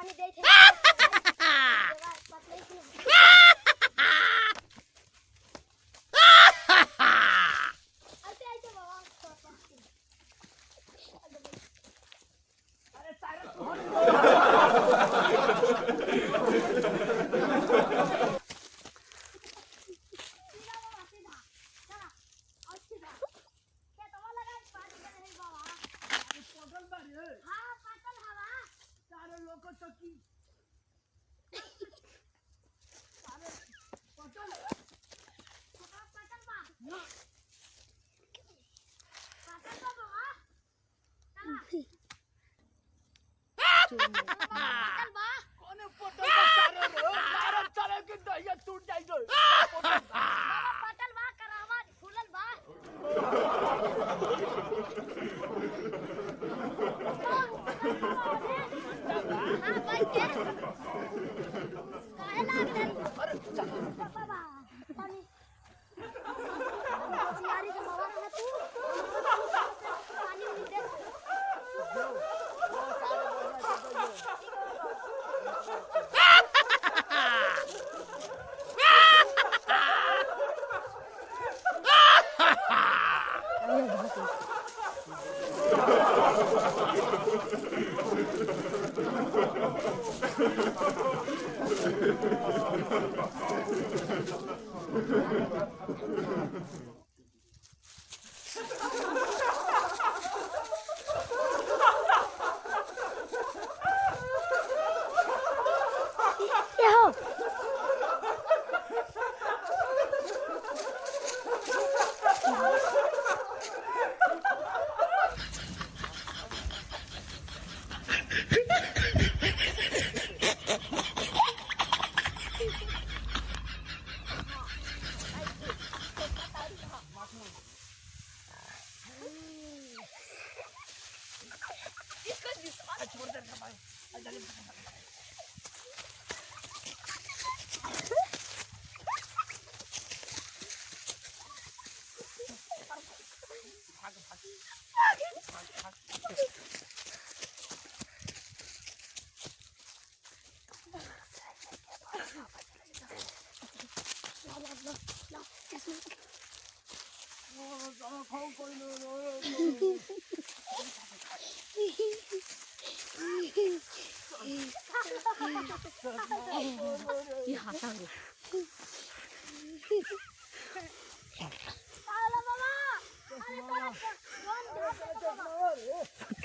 पानी दे थे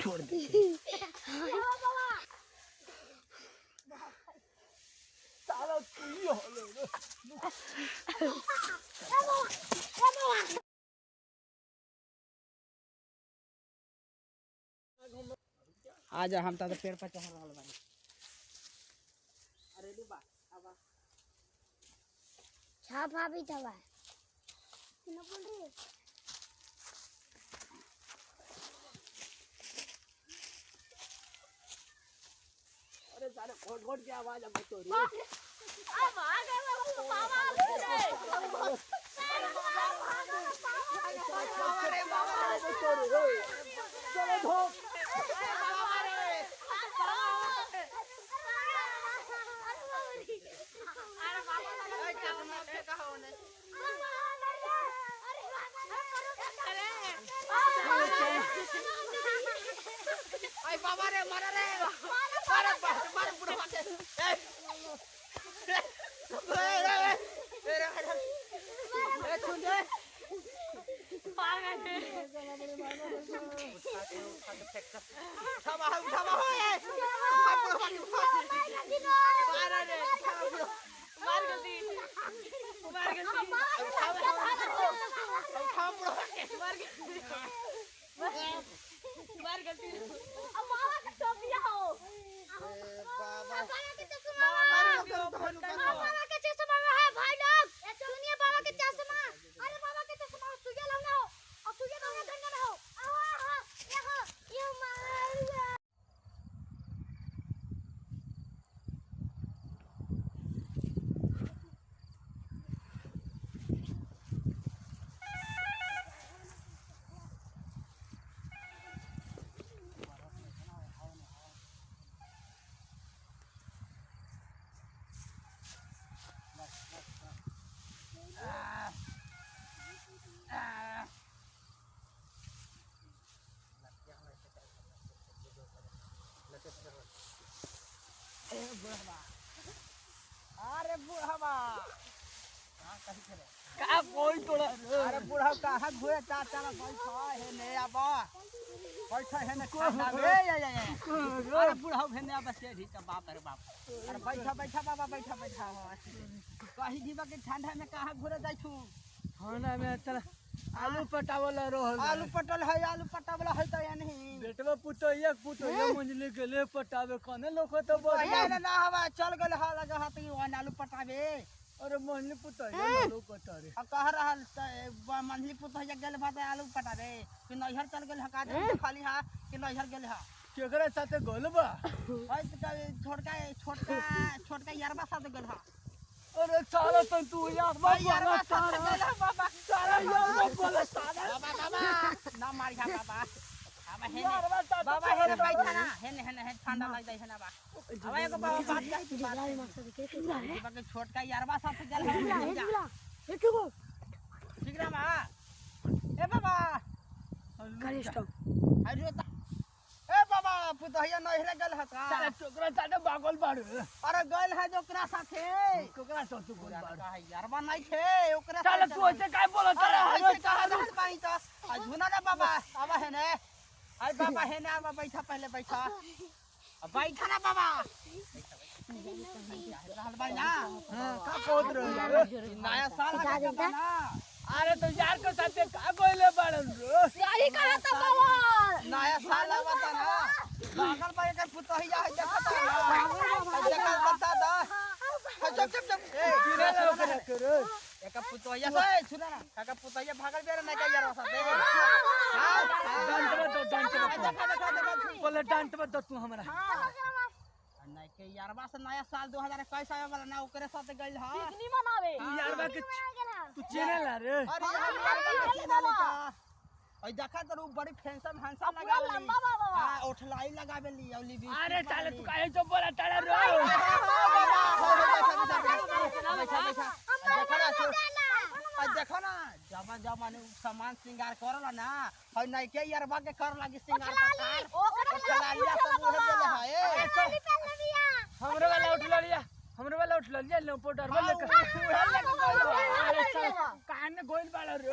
छोड़ दे आजा हम तो पेड़ पर चढ़ रहल बानी। अरे डूबा आवा छापा भी थवा न बोल रे अरे सारे घोट घोट की आवाज अब तो रे आई बाबा रे मारा रे मारा मारा बुढ़ा मार ए छुन दे मार गए उठा ए मार रे मार गलती उठा बुढ़ा मार गलती अब मामा का टोपिया हो ए बुढ़वा अरे बुढ़वा हां कहीं करे का कोई तोड़ा अरे बुढ़वा कहां घुरे चाचा बैठा है ने आबा बैठा है ने खाना बे अरे बुढ़वा भेने आबा सेठी त बाप रे बाप अरे बैठा बैठा बाबा बैठा बैठा कहीं जीवा के ठंडा में कहां घुरे जाई छू खाना में चल आलू पटावला रहल आलू पटल है आलू पटावला है त या नहीं बेटवा पुतो एक पुतो ये मंजली के ले पटावे कने लोग तो या ना हवा चल गल हा लगा हाथ वन आलू पटावे अरे मंजली पुतो ये लोग पटारे अब कह रहल मंझली पुत है गेल भात आलू पटावे कि नैहर चल गेल हा का खाली हा कि नैहर गेल हा केकरा साथे गोलबा छोटका छोटका छोटका यारबा साथ गेल हा अरे साला तू यारबा यारबा साथ गेल हा बाबा साला यारबा बोला साला बाबा बाबा ना मार जा बाबा बाबा हेने बैठा ना हेने ठंडा लग जाए है ना बा अब एगो बाबा बात जीवा के छोटका यारबा साथ गेल हा ठीक रे मां ए बाबा अरे ए बाबा पुतहिया नहिरे गेल ह का साला टोकरा साथे बागल बाड़ अरे गेल है ओकरा साथे टोकरा साथे गोल बाड़ का यारबा नहीं थे ओकरा साला तू ऐसे काय बोलत अरे है ऐसे कहा रहल बाई त आ झुना ना बाबा आवा है ने अरे बाबा है ने आवा बैठा पहले बैठा अब बैठा ना बाबा रहल बाई ना हां का कोद रहे नया साल है ना अरे तो यार के साथे का गोले बाड़न रो सही कहा तो बाबा नया साल आवता ना बागल बाई के पुतहिया है देखता बता दा चुप चुप चुप ए किरे ओकरा करो एक पुतहिया से सुना ना काका पुतहिया भागल बेर नहीं का यार साथे डांटवा बोले डांटवा तो तू हमरा नहीं के यारबा से नया साल 2021 आवे वाला ना ओकरे साथे गइल हां पिकनिक मनावे यारबा के तू चैनल रे अरे हम यारबा के चैनल का ओइ देखा तो बड़ी फैंसन हंसा लगा लंबा बाबा हां ओठलाई लगावे ली औली भी अरे साले तू काहे तो बोला ताड़ा रो देखो ना जमा जमा ने सामान श्रृंगार करला ना और नहीं के यारबा के कर लागी श्रृंगार ओठला लिया सब उहे देले है हमरे वाला उठ लिया ले पोटर वाले कान गोइल बाड़ा रे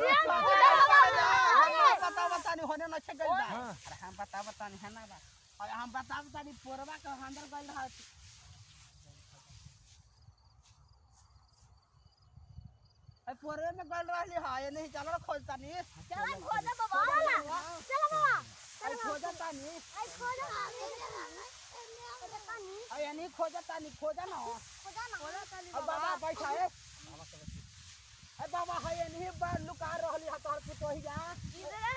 बता बता नहीं होने न छगल बा अरे हम बता नहीं है ना बा और हम बता नहीं पोरवा के अंदर गइल रहा ए पोरे में गइल रहली हां नहीं चलो खोजता नहीं चल खोजा बाबा चल बाबा आई खोजता नहीं आई नहीं खोजता नहीं खोजा ना अब बाबा बैठा है ए बाबा है नहीं बा लुका रहली ह तोहर पुतोहिया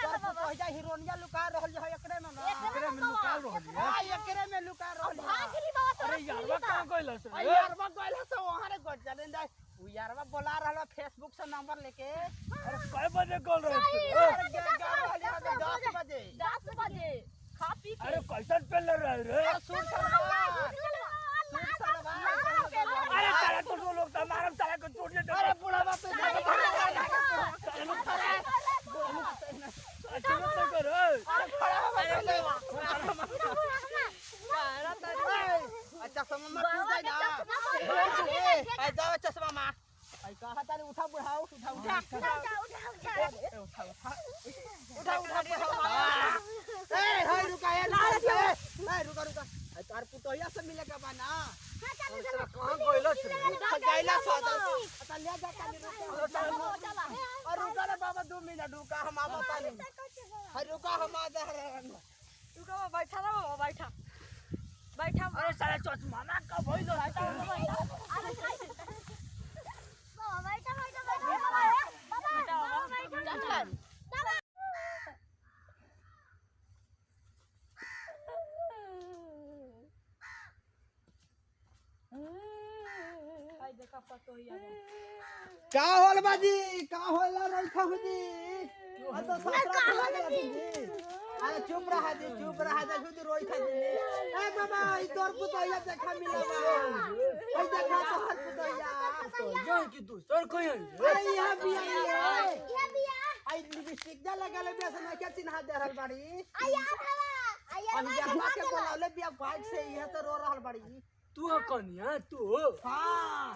तोहर पुतोहिया हीरोइनिया लुका रहली है एकरे में ना एकरे में लुका रहली है हां एकरे में लुका रहली भागली बाबा अरे यारबा कहां गइल है यारबा गइल है तो वहां रे गट चले जाए उ यारबा बोला रहल फेसबुक से नंबर लेके अरे कै बजे कॉल रहे अरे 10 बजे 10 बजे खा पी के अरे कैसन पेल रहे रे सूट सलवार अरे साला तो लोग तो मारम साला को छोड़ दे अरे बुढ़ा बाप अच्छा करो अच्छा समय में टूट जाए ना ए जाओ चश्मा मां आई कहा तारे उठा बुढ़ाओ उठा ए हाय रुका ए नहीं रुका तार पुतोहिया से मिले का बना कहां गइल छ गइला सादा अच्छा ले जा काली और रुका रे बाबा 2 मिनट रुका हम आवता नहीं हाय रुका हम आ जा रुका बैठा ना बाबा बैठा अरे साला चश्मा ना का भइल का होल बाजी का होला नहीं खाऊदी आ तो ससुरा जी अरे चुप रहा दे खुद रोई था जी ए बाबा ई तोर पुतैया देखा मिलबा ए देखा तो हर पुतैया तो जो की दूसर कोई अरे यहां बिया आई लिपस्टिक जा लगा ले बेसन में क्या चिन्हा दे रहल बाड़ी हम यहां के बोलावले बिया बाइक से यहां तो रो रहल बाड़ी तू कनिया तू हां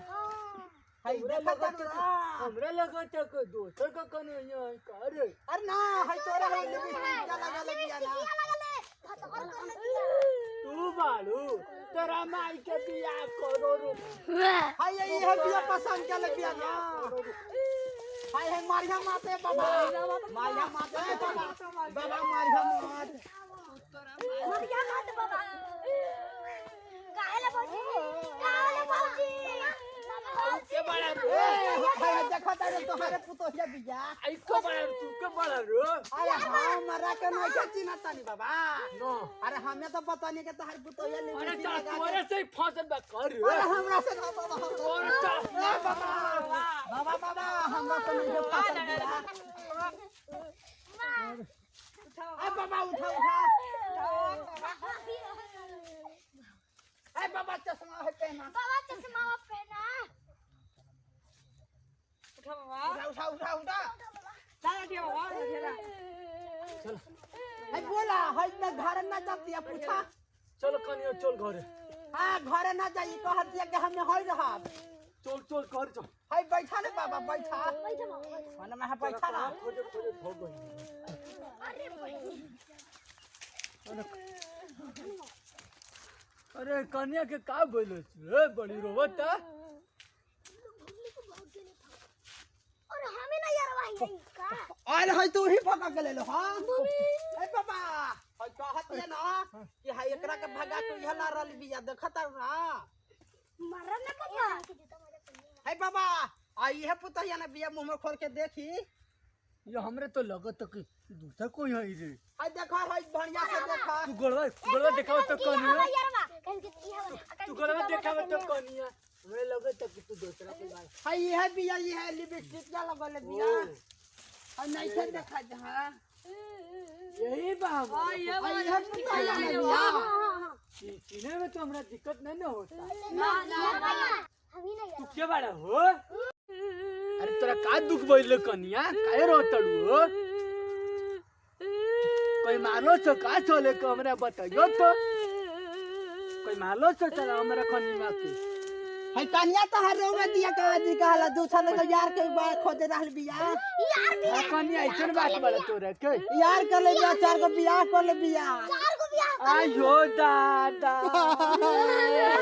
हाय हमरा देखा लगत हमरा लगत के दोसर का कनिया का रे अरे ना हाय तोरा हाय लिपस्टिक का लगा लगिया ना तू बालू तेरा माई के बियाह करो रो हाय ये है बिया पसंद के लगिया ना हाय है मारिया माते बाबा मारिया माते बाबा बाबा मारिया मात मारिया मत बाबा काहेला बाबूजी के बड़ा ए हाय देखा तारे तोहरे पुतोहिया बिया आई को बड़ा तू के बड़ा रो अरे हमरा के नहीं के चिन्ह तानी बाबा नो अरे हमें तो पता नहीं के तोहर पुतोहिया ले अरे ता तोरे से ही फसल बा कर अरे हमरा से ना बाबा और ता बाबा बाबा हमरा तो नहीं के पता बिया ए बाबा उठा ए बाबा चश्मा है पहना बाबा चश्मा पहना उठा बाबा चल है बोला है ना घर ना जाती है पूछा चल कनिया चल घरे हां घर ना जाई कहत दिया कि हमें होई रहा चल चल घर चल है बैठा ने बाबा बैठा माने में बैठा ना खोजे खोजे भोग गई अरे कन्या के का बोले रे बड़ी रोवत और हमें ना यार वही का आयल है तू ही भगा के ले लो हां ए बाबा है कहत है ना कि है एकरा के भगा के इहला रल बिया देखत ना मरन ना पता है बाबा आई है पुतहिया ना बिया मुंह में खोल के देखी ये हमरे तो लगत कि दूसरा कोई है रे है देखा है बढ़िया से देखा तू गड़वा दिखाओ तो कनिया यार वा कल के की है तू गड़वा दिखाओ तो कनिया हमरे लगत कि तू दूसरा कोई है है ये बिया ये है लिपस्टिक का लगल बिया है नहीं से देखा हां यही बाबा ये पुतहिया ना बिया सीने में तो हमरा दिक्कत नहीं ना होता हम ही नहीं तू के बड़ा हो अरे तोरा का दुख बोले कनिया काहे रोतड़ू हो कोई मालो तो का चले के हमरा बताइयो तो कोई मालो तो चला हमरा कनिया के है कन्या तो हर में दिया का जी कहला दूसरा के यार के खोजे रहल बिया यार कनिया ऐसन बात बड़ा तोरा के यार कर ले बिया चार को बियाह कर ले बिया चार को बियाह आयो दादा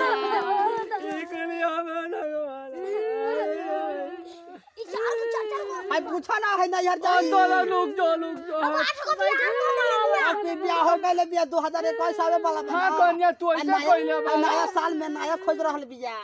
एक लिया मैं लगवाला ई चार को आई पूछा ना है ना यार जाओ तोरा लोग जो आठ को बियाह आपके बियाह हो गए बिया 2021 आवे वाला हां कन्या तू ऐसा कइले बा नया साल में नया खोज रहल बिया